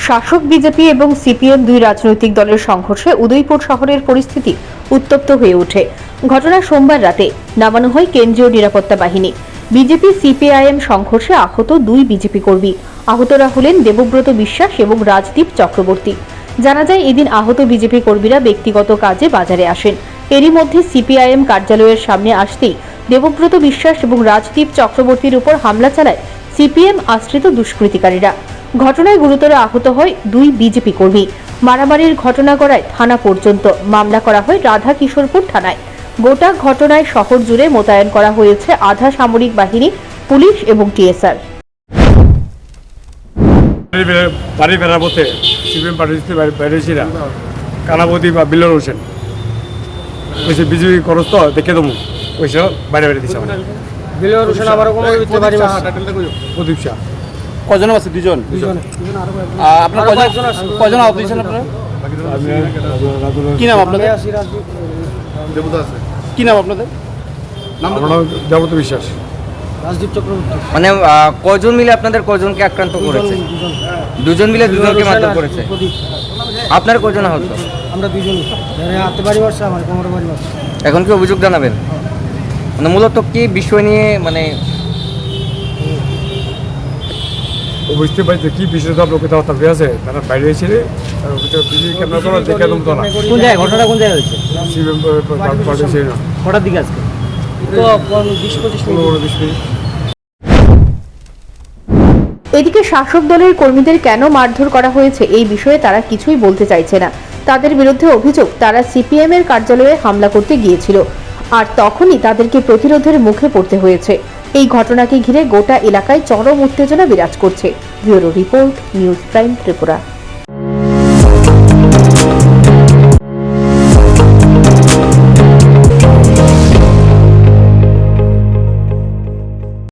শাসক বিজেপি এবং সিপিএম দুই রাজনৈতিক দলের সংঘর্ষে উদয়পুর শহরের পরিস্থিতি উত্তপ্ত হয়ে ওঠে। ঘটনা সোমবার রাতে নামানো হয় কেন্দ্রীয় নিরাপত্তা বাহিনী। বিজেপি সিপিআইএম সংঘর্ষে আহত দুই বিজেপি কর্মী। আহতরা হলেন দেবব্রত বিশ্বাস এবং রাজদীপ চক্রবর্তী। জানা যায়, এদিন আহত বিজেপি কর্মীরা ব্যক্তিগত কাজে বাজারে আসেন। এরই মধ্যে সিপিআইএম কার্যালয়ের সামনে আসতেই দেবব্রত বিশ্বাস এবং রাজদীপ চক্রবর্তীর উপর হামলা চালায় সিপিএম আশ্রিত দুষ্কৃতিকারীরা। ঘটনায় গুরুতর আহত হয় দুই বিজেপি কর্মী। মারামারির ঘটনা গড়ায় থানা পর্যন্ত মামলা করা হয় রাধা কিশোরপুর থানায়। গোটা ঘটনায় শহর জুড়ে মোতায়েন করা হয়েছে আধা সামরিক বাহিনী, পুলিশ এবং টিএসআর। বাড়ি ফেরার পথে সিপিএম পার্টির বাইরেছিরা কানাবতী বা বিল্লর হোসেন ওইসব বিজেপি খরচ তো দেখে দেবো ওইসব বাইরে বাইরে দিচ্ছে আমার বিল্লর হোসেন আবারও কোনো প্রদীপ শাহ। কজন আছে? দুজন। আপনার কজন আহত হয়েছেন? আপনারা কি নাম আপনাদের? কি নাম আপনাদের? দেবব্রত বিশ্বাস, রাজদীপ চক্রবর্তী। মানে কজন মিলে আপনাদের কজনকে আক্রান্ত করেছে? দুজন মিলে দুজনকে মারধর করেছে। আপনার কজন আহত? আমরা দুজনই। হাতে বাড়ি মারছে, আমার কোমরে বাড়ি মারছে। এখন কি অভিযোগ জানাবেন? মানে মূলত কি বিষয় নিয়ে মানে বুঝতে পারছি কি বিষয় সব লোকে তারা আছে, তারা বাইরে ছিল বিজেপি ক্যামেরা করা দেখে দেবো তো না। কোন জায়গায় ঘটনাটা কোন জায়গায় হয়েছে? সিপিএম পার্টি ছিল না। কটার দিকে আজকে? তো 20-25 মিনিট। এদিকে শাসক দলের কর্মীদের কেন মারধর করা হয়েছে এই বিষয়ে তারা কিছুই বলতে চাইছে না। তাদের বিরুদ্ধে অভিযোগ, তারা সিপিএম এর কার্যালয়ে হামলা করতে গিয়েছিল, আর তখনই তাদেরকে প্রতিরোধের মুখে পড়তে হয়েছে। এই ঘটনাকে ঘিরে গোটা এলাকায় চরম উত্তেজনা বিরাজ করছে। Bureau report, news prime Tripura.